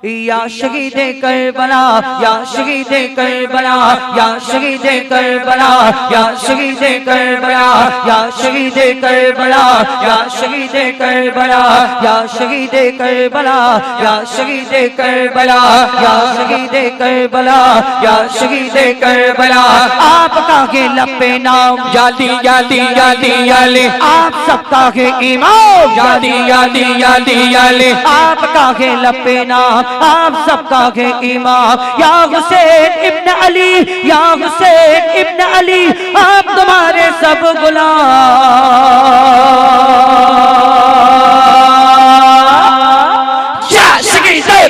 या शहीद करबला या शहीद करबला या शहीद करबला या शहीद करबला या शहीद करबला या शहीद करबला या शहीद करबला या शहीद करबला या शहीद करबला या शहीद करबला आपका के लपे नाम यादी यादी यादी याले आप सबका के इमाम यादी यादी यादी याले आपका के लपे नाम आप सबका के इमाम या हुसैन इब्न अली या हुसैन इब्न अली आप तुम्हारे सब गुलाम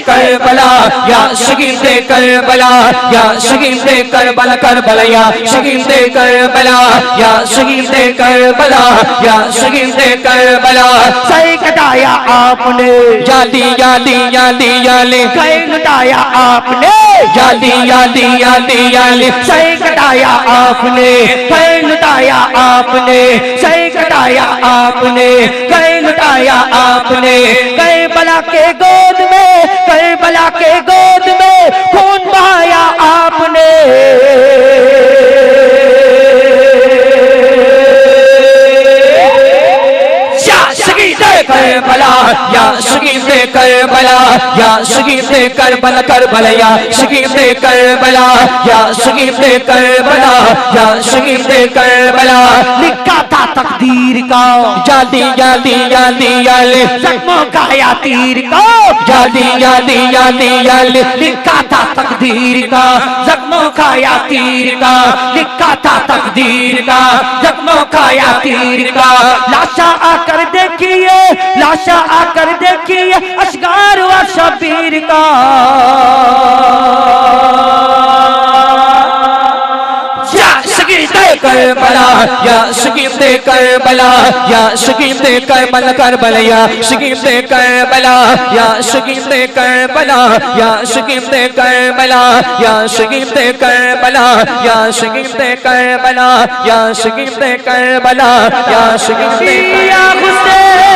करबला या शहीद करबला या शहीद करबला करबला या शहीद करबला या शहीद करबला या शहीद करबला सही कटाया आपने यादी यादी यादी याले सही कटाया आपने यादी यादी यादी याले सही कटाया आपने सही लुटाया आपने सही कटाया आपने सही लुटाया आपने करबला के गोद में करबला के गोद में खून बहाया आपने करबला या शहीद करबला या शहीद करबला करबला या शहीद करबला या शहीद करबला या शहीद करबला लिखा था तकदीर का यादी यादी यादी याले जख्मों का या तीर का यादी यादी यादी याले लिखा था तकदीर का जख्मों का या तीर का लिखा था तकदीर का जख्मों का या तीर का लाशा आकर देखिए लाशा आकर देखिए अशगार व शबीर का करबला या शहीद करबला या शहीद करबला करबला या शहीद करबला या शहीद करबला या शहीद करबला या शहीद करबला या शहीद करबला या शहीद करबला या शहीद या हुसैन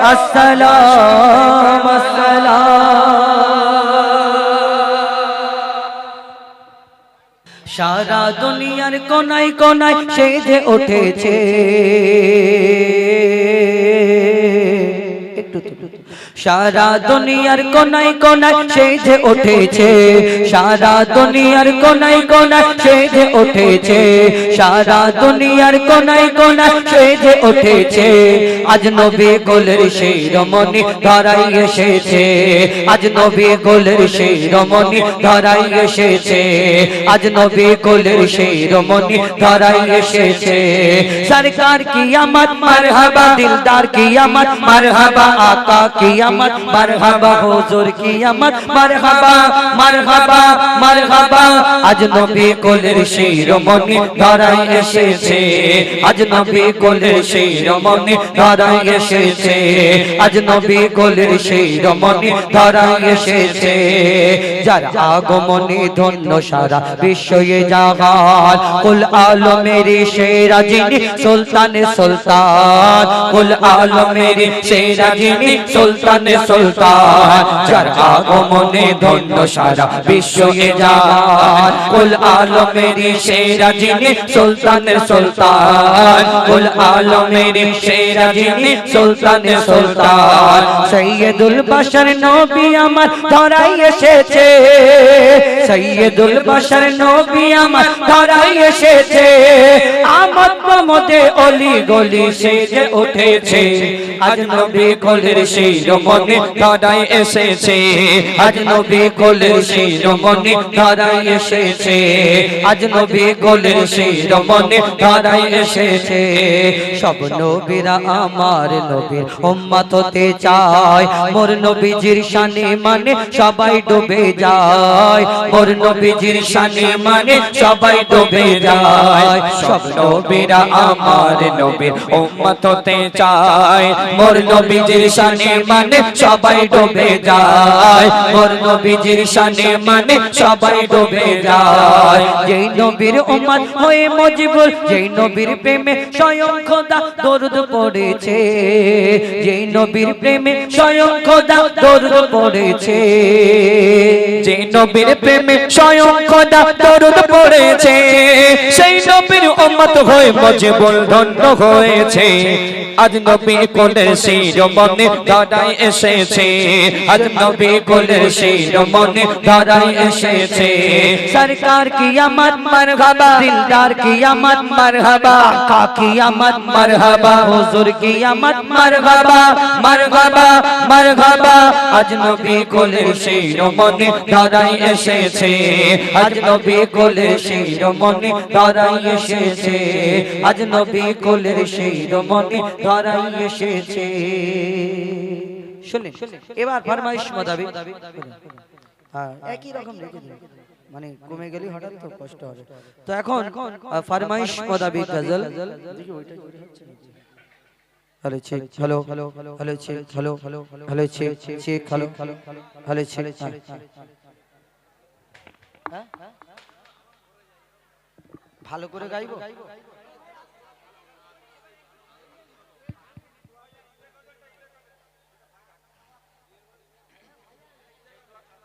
अस्सलाम সারা দুনিয়ার কোনায় কোনায় সেজে উঠেছে সারা দুনিয়ার কোনায় কোনায় সেজে উঠেছে সারা দুনিয়ার কোনায় কোনায় সেজে উঠেছে সারা দুনিয়ার কোনায় কোনায় সেজে উঠেছে আজ নবী গোলের শিরোমণি ধরাই এসেছে আজ নবী গোলের শিরোমণি ধরাই এসেছে আজ নবী গোলের শিরোমণি ধরাই এসেছে সরকার কি আমত মারহাবা দিলদার কি আমত মারহাবা আকা কি আমত মারহাবা হুজুর কি আমত মারহাবা মারহাবা মারহাবা আজ নবী কোলের শিরোমণি ধরাই এসেছে আজ নবী কোলের শিরোমণি ধরাই এসেছে আজ নবী কোলের শিরোমণি ধরাই এসেছে যার আগমনে ধন্য সারা বিশ্বয়ে জাহান কুল আলমের সেরা যিনি সুলতান সুলতান কুল আলমের সেরা যিনি সুলতান সুলতান যার আগমনে ধন্য সারা বিশ্বয়ে জাহান কুল আলমের সেরা যিনি সুলতান সুলতান কুল আলমের সেরা যিনি সুলতান সুলতান সৈয়দুল বশর নবী আমার ধরাই এসেছে সৈয়দুল বশর নবী আমার ধরাই এসেছে আমদ প্রমোদে অলি গলি সেজে উঠেছে আজ নবী কোলের শিরোমণি ধরাই এসেছে আজ নবী কোলের শিরোমণি ধরাই এসেছে আজ নবী কোলের শিরোমণি ধরাই এসেছে সব নবীরা আমার নবীর উম্মত হতে চায় মোর নবীজির শানে মানে সবাই ডুবে যায় মোর নবীজির শানে মানে সবাই ডুবে যায় সব নবী লোকেরা আমার নবীর উম্মত হতে চায় মোর নবীজির শানে মানে সবাই ডুবে যায় মোর নবীজির শানে মানে সবাই ডুবে যায় যেই নবীর উম্মত হয়ে মজবুর যেই নবীর প্রেমে স্বয়ং খোদা দরুদ পড়েছে যেই নবীর প্রেমে স্বয়ং খোদা দরুদ পড়েছে যেই নবীর প্রেমে স্বয়ং খোদা দরুদ পড়েছে সেই নবীর উম্মত হয়ে মজবুর ধন্য হয়েছে আজ নবী কোলের শিরোমণি ধরায় এসেছে আজ নবী কোলের শিরোমণি ধরায় এসেছে সরকার কিয়ামত মারহাবা দিলদার কিয়ামত মারহাবা আকা কিয়ামত মারহাবা হুজুর কিয়ামত মারহাবা মারহাবা মারহাবা আজ নবী কোলের শিরোমণি ধরায় এসেছে আজ নবী কোলের শিরোমণি ধরায় এসেছে আজ নবী কোলের শিরোমণি ধরাই এসেছে শুনুন এবার ফরমাইশ মোতাবেক হ্যাঁ একই রকম রেখে দিন মানে কমে গেলে হঠাৎ তো কষ্ট হবে তো এখন ফরমাইশ মোতাবেক গজল দেখি ওইটা hello check hello hello check hello hello check check hello hello check হ্যাঁ ভালো করে গাইবো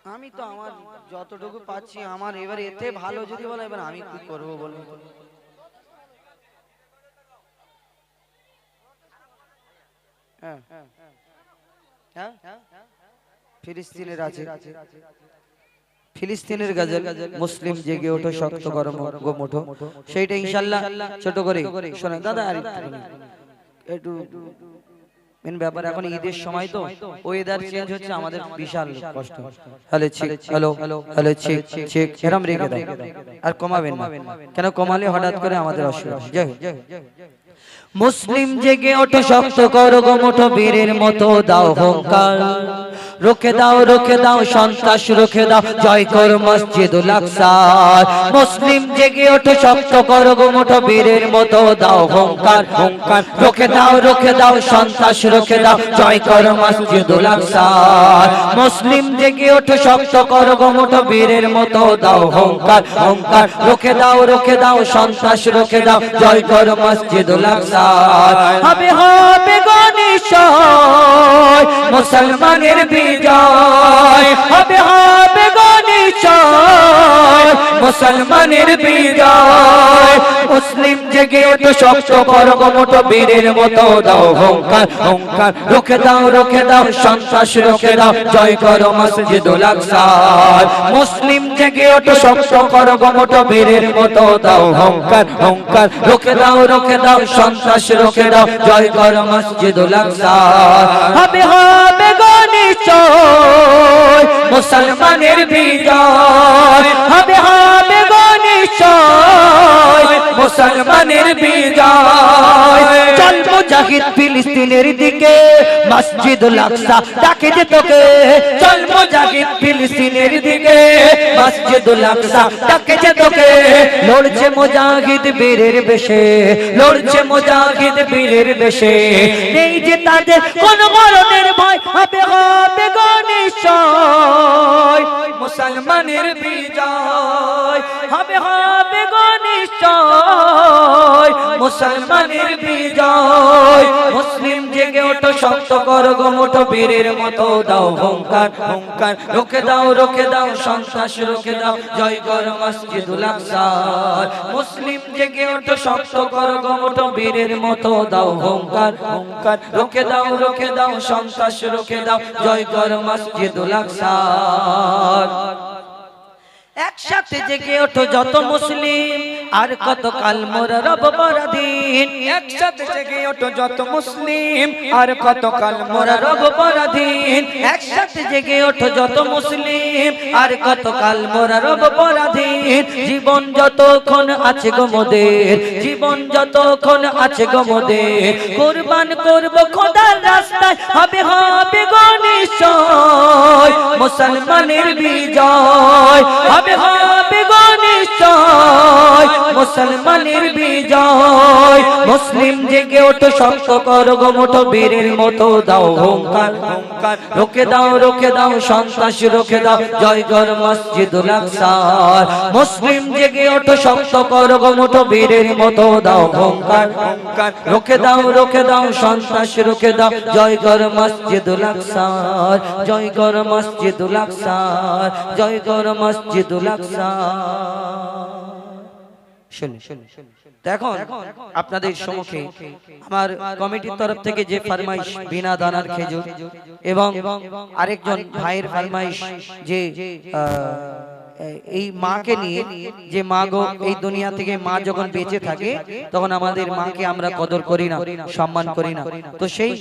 আমি তো আমার যতটুকু পাচ্ছি আমার এবারে এতে ভালো যদি বলে এবার আমি কি করব বলুন হ্যাঁ হ্যাঁ ফিলিস্তিনের আছে ফিলিস্তিনের গজল মুসলিম জেগে ওঠো শক্ত গরম গোমোঠো সেইটা ইনশাআল্লাহ ছোট করে শোনেন দাদা আর একটু মেন ব্যাপার এখন ঈদের সময় তো ওয়েদার চেঞ্জ হচ্ছে আমাদের বিশাল কষ্ট hello check hello hello check check এরকম রেখে দাও আর কমাবেন না কেন কমালে হঠাৎ করে আমাদের অসুবিধা জয় মুসলিম জেগে ওঠো শক্ত করো গোমোঠো বীরের মতো দাও হুঙ্কার রুখে দাও সন্ত্রাস রুখে দাও জয় করো মসজিদুল আকসা মুসলিম জেগে ওঠো শক্ত করো গোমোঠো বীরের মতো দাও হুঙ্কার হুঙ্কার রুখে দাও সন্ত্রাস রুখে দাও জয় করো মসজিদুল আকসা মুসলিম জেগে ওঠো শক্ত করো গোমোঠো বীরের মতো দাও হুঙ্কার হুঙ্কার রুখে দাও সন্ত্রাস রুখে দাও জয় করো মসজিদুল আকসা হবে হবে গনিশয় মুসলমানের বিজয় হবে হবে গনিশয় মুসলমানের বিজয় মুসলিম জেগে ওঠো শক্ত করো গোমোঠো বীরের মতো দাও হুঙ্কার হুঙ্কার রুখে দাও সন্ত্রাস রুখে দাও জয় করো মসজিদুল আকসা মুসলিম জেগে ওঠো শক্ত করো গোমোঠো বীরের মতো দাও হুঙ্কার হুঙ্কার রুখে দাও সন্ত্রাস রুখে দাও জয় করো মসজিদুল আকসা হবে হবে গনিশয় মুসলমানের বিজয় হবে হবে গনিশয় মুসলমানের বিজয় চল মুজাহিদ ফিলিস্তিনের দিকে মসজিদুল আকসা ডাকে যে তোকে চল মুজাহিদ ফিলিস্তিনের দিকে মসজিদুল আকসা ডাকে যে তোকে লড়ছে মুজাহিদ বীরের বেশে লড়ছে মুজাহিদ বীরের বেশে নেই যে তাদের কোন মরণের ভয় হবে হবে গনিশয় মুসলমানের বিজয় হবে হবে গনিশয় মুসলমানের বিজয় মুসলিম জেগে ওঠো শক্ত করো গোমোঠো বীরের মতো দাও হুঙ্কার হুঙ্কার রুখে দাও সন্ত্রাস রুখে দাও জয় করো মসজিদুল আকসা মুসলিম জেগে ওঠো শক্ত করো গোমোঠো বীরের মতো দাও হুঙ্কার হুঙ্কার রুখে দাও সন্ত্রাস রুখে দাও জয় করো মসজিদুল আকসা একসাথে জেগে ওঠো যত মুসলিম আর কত কাল মোর রব পরাধীন একসাথে জেগে ওঠো যত মুসলিম আর কত কাল মোর রব পরাধীন একসাথে জেগে ওঠো যত মুসলিম আর কত কাল মোর রব পরাধীন জীবন যতক্ষণ আছে গো মোদের জীবন যতক্ষণ আছে গো মোদের কুরবান করব খোদার রাস্তায় হবে হবে গনিশয় মুসলমানের বিজয় হবে হবে গনিশয় জয় মুসলমানের বিজয় মুসলিম জেগে ওঠো শক্ত করো গো মুঠো বীরের মতো দাও হুঙ্কার রুখে দাও সন্ত্রাস রুখে দাও জয় গর মসজিদুল আকসা মুসলিম জেগে ওঠো শক্ত করো গো মুঠো বীরের মতো দাও হুঙ্কার রুখে দাও সন্ত্রাস রুখে দাও জয় গর মসজিদুল আকসা জয় গর মসজিদুল আকসা জয় গর মসজিদুল আকসা দেখুন আপনাদের সম্মুখে আমার কমিটির তরফ থেকে যে ফরমাইশ বিনা দানার খেজুর এবং আরেকজন ভাইয়ের ফরমাইশ যে এই মাকে নিয়ে যে মা গো এই দুনিয়া থেকে মা যখন বেঁচে থাকে তখন আমাদের মাকে আমরা কদর করি না সম্মান করি না তো সেই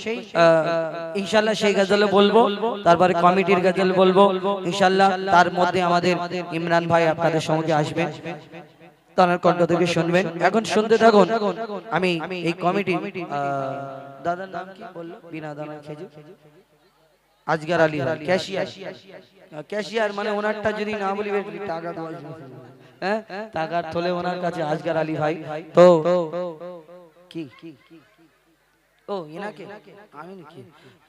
ইনশাআল্লাহ সেই গজল বলবো তারপরে কমিটির গজল বলবো ইনশাআল্লাহ তার মধ্যে আমাদের ইমরান ভাই আপনাদের সঙ্গে আসবেন তার কণ্ঠ থেকে শুনবেন এখন শুনতে থাকুন আমি এই কমিটি দাদার নাম কি বললো বিনা দানার খেজুর আজগার আলী ক্যাশিয়ার মানে ওনারটা যদি না বলি টাকা হ্যাঁ টাকার থলে ওনার কাছে আজগার আলী ভাই তো কি ও ইনাকে আমি নাকি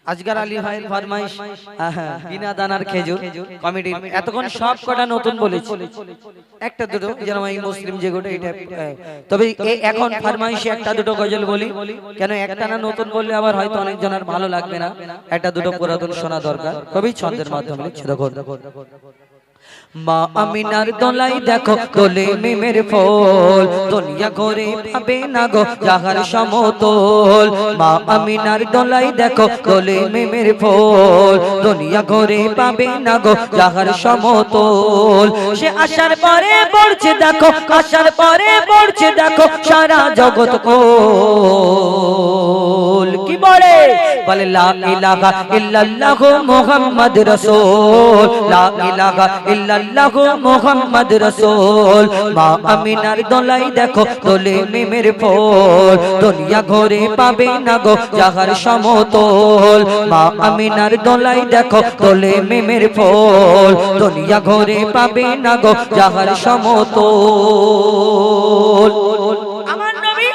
আজগার আলী ভাইয়ের ফরমাইশ বিনা দানার খেজুর কমিটির এতক্ষণ সব কটা নতুন বলেছি একটা দুটো যেন এই মুসলিম যে গোটা এটা তবে এখন ফরমাইশে একটা দুটো গজল বলি কেন একটা না নতুন বললে আবার হয়তো অনেক জনের ভালো লাগবে না একটা দুটো পুরাতন শোনা দরকার কবি ছন্দের মাধ্যমে লিখছে দেখো মা আমিনার দোলাই দেখো দোলে মিমের ফুল দুনিয়া ঘুরে পাবে না গো যাহার সমতল মা আমিনার দোলাই দেখো দোলে মিমের ফুল দুনিয়া ঘুরে পাবে না গো যাহার সমতল সে আসার পরে পড়ছে দেখো আসার পরে পড়ছে দেখো সারা জগৎ কোল কি বলে লা ইলাহা ইল্লাল্লাহ মুহাম্মদ রাসূল লা ইলাহা ইল্লাল্লাহু মুহাম্মদ রাসূল মা আমিনার দোলাই দেখো দোলে মিমের ফুল দুনিয়া ঘুরে পাবে না গো যাহার সমতল মা আমিনার দোলাই দেখো দোলে মিমের ফুল দুনিয়া ঘুরে পাবে না গো যাহার সমতল আমার নবী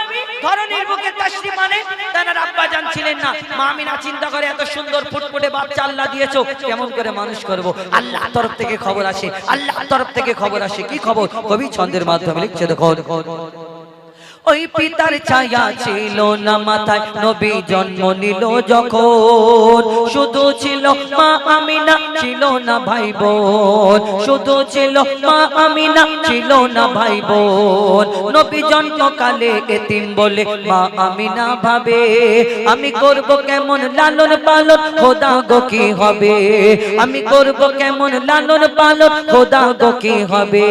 ধরনের বুকে তাশরিফ মানে তার আব্বা জান ছিলেন না মা আমিনা চিন্তা করে এত সুন্দর ফুটফুটে বাচ্চা আল্লাহ দিয়েছো কেমন করে মানুষ করব আল্লাহর তরফ থেকে খবর আসে আল্লাহর তরফ থেকে খবর আসে কি খবর কবি ছন্দের মাধ্যমে লিখছে দেখো ওই পিতার ছায়া ছিল না মাথায় নবী জন্ম নিল যখন শুধু ছিল মা আমিনা ছিল না ভাই বোন শুধু ছিল মা আমিনা ছিল না ভাই বোন নবী জন্মকালে এতিম বলে মা আমিনা ভাবে আমি করব কেমন লালন পালন খোদা গো কি হবে আমি করব কেমন লালন পালন খোদা গো কি হবে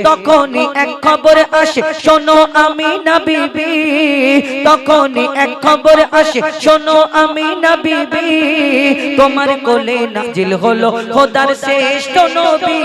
তখনই এক খবর আসে শোনো আমিনা বিবি তখনই এক খবর আসে শোনো আমিনা বিবি তোমার কোলে নাজিল হলো খোদার শ্রেষ্ঠ নবী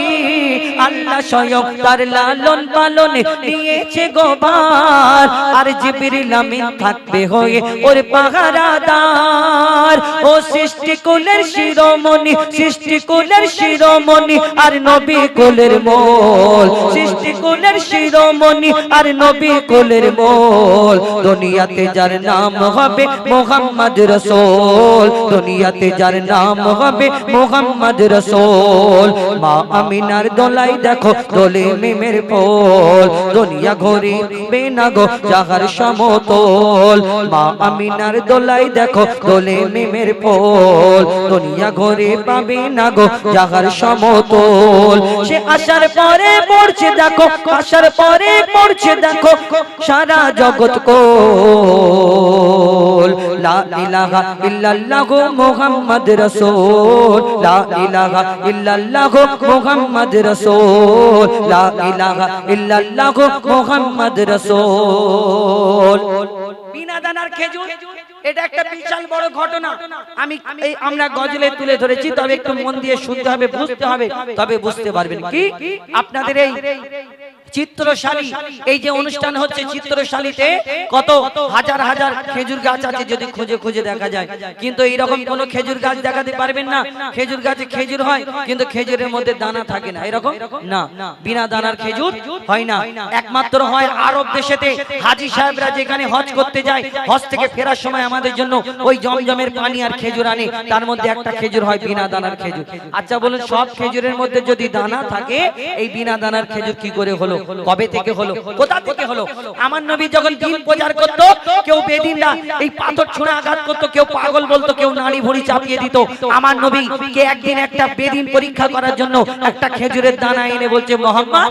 আল্লাহ স্বয়ং তার লালন পালনে নিয়েছে গোবার আর জিবরিল আমিন থাকবে হয়ে ওর পাহারাদার ও সৃষ্টি কুলের শিরোমণি সৃষ্টি কুলের শিরোমণি আর নবী কুলের মোল সৃষ্টি কুলের শিরোমণি আর নবী কুলের মোল দুনিয়াতে যার নাম হবে মুহাম্মদ রাসূল দুনিয়াতে যার নাম হবে মুহাম্মদ রাসূল মা আমিনার দোলাই দেখো দোলে মিমের ফুল দুনিয়া ঘুরে বেনা গো যাহার সমতল মা আমিনার দোলাই দেখো দোলে মিমের ফুল দুনিয়া ঘুরে পাবে না গো যাহার সমতল সে আসার পরে পড়ছে দেখো আসার পরে পড়ছে দেখো সারা জগৎ কোল লা ইলাহা ইল্লাল্লাহ মুহাম্মদ রাসূল লা ইলাহা ইল্লাল্লাহ মুহাম্মদ রাসূল লা ইলাহা ইল্লাল্লাহ মুহাম্মদ রাসূল বিনা দানার খেজুর এটা একটা বিশাল বড় ঘটনা আমি আমরা গজলে তুলে ধরেছি তবে একটু মন দিয়ে শুনতে হবে বুঝতে হবে তবে বুঝতে পারবেন কি আপনাদের এই চিত্রশালী এই যে অনুষ্ঠান হচ্ছে চিত্রশালীতে কত হাজার হাজার খেজুর গাছ আছে যদি খুঁজে খুঁজে দেখা যায়, কিন্তু এইরকম কোন খেজুর গাছ দেখাতে পারবেন না খেজুর গাছে খেজুর হয় কিন্তু খেজুরের মধ্যে দানা থাকে না, এরকম না, বিনা দানার খেজুর হয় না। একমাত্র হয় আরব দেশেতে হাজী সাহেবরা যেখানে হজ করতে যায়, হজ থেকে ফেরার সময় আমাদের জন্য ওই জমজমের পানি আর খেজুর আনে, তার মধ্যে একটা খেজুর হয় বিনা দানার খেজুর। আচ্ছা বলুন, সব খেজুরের মধ্যে যদি দানা থাকে, এই বিনা দানার খেজুর কি করে হলো, কবে থেকে হলো, কোথা থেকে হলো? আমার নবী যখন দিন প্রচার করত, কেউ বেদিনরা এই পাথর ছুঁড়ে আঘাত করত, কেউ পাগল বলতো, কেউ নাড়ি ভুঁড়ি চাপিয়ে দিত। আমার নবী কে একদিন একটা বেদিন পরীক্ষা করার জন্য একটা খেজুরের দানা এনে বলছে, মোহাম্মদ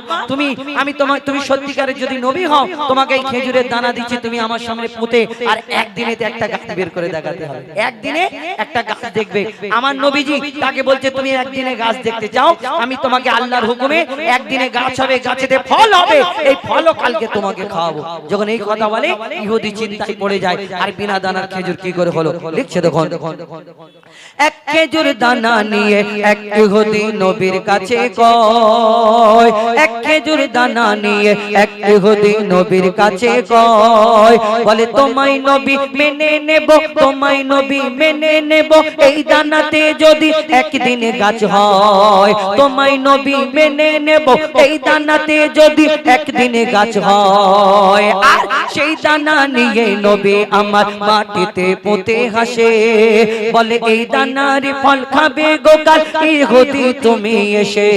তুমি সত্যিকারের যদি নবী হও, তোমাকে এই খেজুরের দানা দিচ্ছি, তুমি আমার সামনে পুঁতে আর একদিনে একটা গাছ বের করে দেখাতে হবে, একদিনে একটা গাছ দেখবে। আমার নবীজি তাকে বলছে, তুমি একদিনে গাছ দেখতে চাও, আমি তোমাকে আল্লাহর হুকুমে একদিনে গাছ হবে, গাছেতে ফল হবে, এই ফলও কালকে তোমাকে খাওয়াবো। যখন এই কথা বলে, ইহুদি চিন্তায় পড়ে যায়, আর বিনা দানার খেজুর কি করে হলো? লিখছে দেখুন, এক খেজুর দানা নিয়ে এক ইহুদি নবীর কাছে কয়, এক খেজুর দানা নিয়ে এক ইহুদি নবীর কাছে কয়, বলে তোমায় নবী মেনে নেব, তোমায় নবী মেনে নেব, এই দানাতে যদি একদিনে গাছ হয়, তোমায় নবী মেনে নেব, এই দানাতে যদি একদিনে গাছ হয়। আর সেই দানা নিয়ে নবী আমার মাটিতে পুঁতে হাসে, বলে এই দানার ফল খাবে গোকাল ইহুদি তুমি এসে,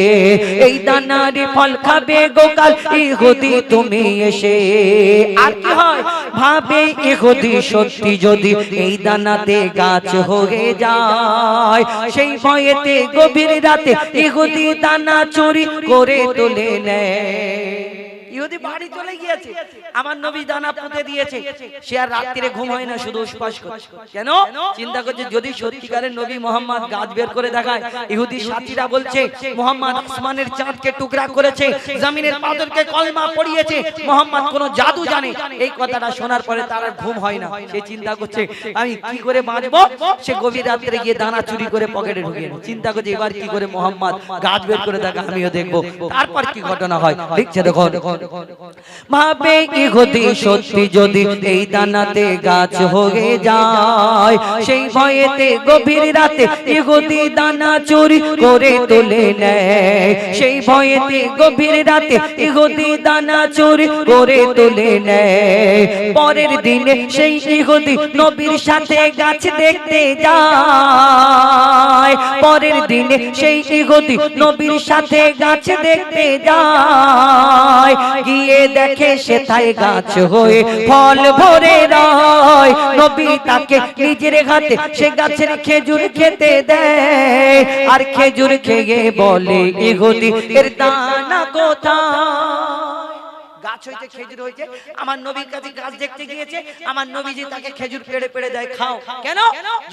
এই দানার ফল খাবে গোকাল ইহুদি তুমি এসে। আর কি হয় ভাবে ইহুদি, সত্যি যদি এই দানাতে গাছ হয়ে যায়, সেই ভয়েতে গভীর রাতে ইহুদি দানা চুরি করে তুলে নেয়। ইহুদি বাড়ি চলে গিয়েছে, আমার নবী দানা পুঁতে দিয়েছে, সে আর রাত্রিরে ঘুম হয় না, শুধু উসপাস করছে। কেন? চিন্তা করছে যদি সত্যিকারের নবী মোহাম্মদ গাছ বের করে দেখায়। ইহুদি সাথীরা বলছে, মোহাম্মদ আসমানের চাঁদকে টুকরা করেছে, জমিনের পাথরকে কলমা পড়িয়েছে, মোহাম্মদ কোন জাদু জানে। এই কথাটা শোনার পরে তার আর ঘুম হয় না, সে চিন্তা করছে আমি কি করে বাঁচবো। সে গভীর রাত্রে গিয়ে দানা চুরি করে পকেটে ঢুকিয়ে চিন্তা করছে এবার কি করে মোহাম্মদ গাছ বের করে দেখা, আমিও দেখবো। তারপর কি ঘটনা হয় লিখছে দেখো, ভাবে ইহুদি সত্যি যদি এই দানাতে গাছ হয়ে যায়, সেই ভয়েতে গভীর রাতে ইহুদি দানা চুরি করে তুলে নেয়, সেই ভয়েতে গভীর রাতে ইহুদি দানা চুরি করে তুলে নেয়। পরের দিনে সেই ইহুদি নবীর সাথে গাছ দেখতে যায়, পরের দিনে সেই ইহুদি নবীর সাথে গাছ দেখতে যায়, গিয়ে দেখে সেথায় গাছ হয়ে ফল ভরে রয়। নবী তাকে নিজের হাতে সে গাছের খেজুর খেতে দেয়, আর খেজুর খেয়ে বলে ইহুদি এর দানা কোথায়? গাছ হইতে খেজুর হইতে, আমার নবীর কাছে গাছ দেখতে গিয়েছে, আমার নবীজি তাকে খেজুর পেড়ে পেড়ে দেয়, খাও। কেন?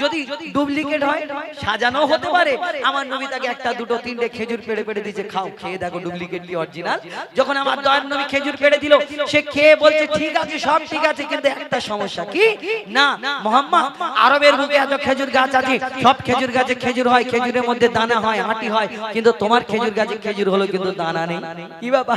যদি ডুপ্লিকেট হয় সাজানো হতে পারে, আমার নবী তাকে একটা দুটো তিনটে খেজুর পেড়ে পেড়ে দিয়েছে, খাও, খেয়ে দেখো ডুপ্লিকেট কি অরিজিনাল। যখন আমার দয়ার নবী খেজুর পেড়ে দিল, সে খেয়ে বলছে ঠিক আছে, সব ঠিক আছে, কিন্তু একটা সমস্যা। কি? না মোহাম্মদ, আরবের বুকে এত খেজুর গাছ আছে, সব খেজুর গাছে খেজুর হয়, খেজুরের মধ্যে দানা হয়, আটি হয়, কিন্তু তোমার খেজুর গাছে খেজুর হলো কিন্তু দানা নেই। কি বাবা,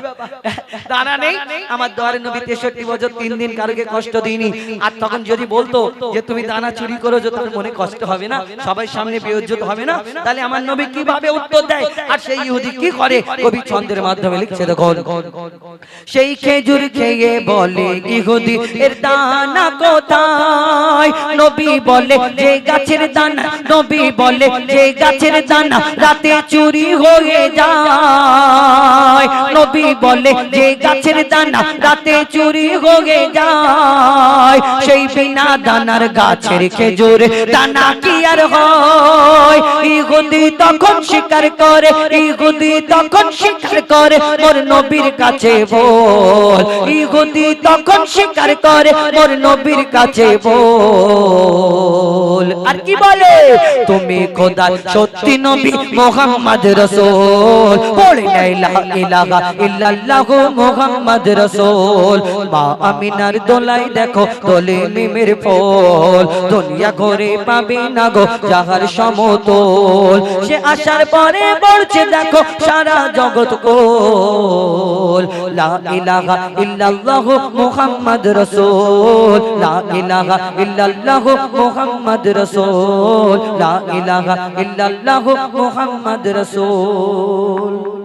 দানা নেই? আমার দয়ার নবী 63 বছর 3 দিন কারোকে কষ্ট দিইনি। আর তখন যদি বলতো যে তুমি দানা চুরি করেছো, তার মনে কষ্ট হবে না, সবাই সামনে বেইজ্জত হবে না? তাহলে আমার নবী কিভাবে উত্তর দেয়? আর সেই ইহুদি কি করে? কবি ছন্দের মাধ্যমে লিখছে দেখো, সেই খেজুর খেয়ে বলে ইহুদি এর দানা কোথায়? নবী বলে যে গাছের দানা, নবী বলে যে গাছের দানা রাতে চুরি হয়ে যায়, নবী বলে যে গাছের দানা রাতে চুরি হয়ে যায়, সেই বিনা দানার গাছের খেজুর দানা কি আর হয়? ইহুদি তখন স্বীকার করে, ইহুদি তখন স্বীকার করে, মোর নবীর কাছে বল, ইহুদি তখন স্বীকার করে, মোর নবীর কাছে বল। আর কি বলে? তুমি খোদার সত্যি নবী মুহাম্মদ রাসূল, পড়ে লা ইলাহা ইল্লাল্লাহু মুহাম্মদ রাসূল। মা আমিনার দোলাই দেখো দোলে মিমের ফল, দুনিয়া ঘরে পাবে না গো যাহার সমতল, সে আসার পরে বলছে দেখো সারা জগৎ কোল। লা ইলাহা ইল্লাল্লাহু মুহাম্মাদ রাসূল লা ইলাহা ইল্লাল্লাহু মুহাম্মাদ রাসূল লা ইলাহা ইল্লাল্লাহু মুহাম্মাদ রাসূল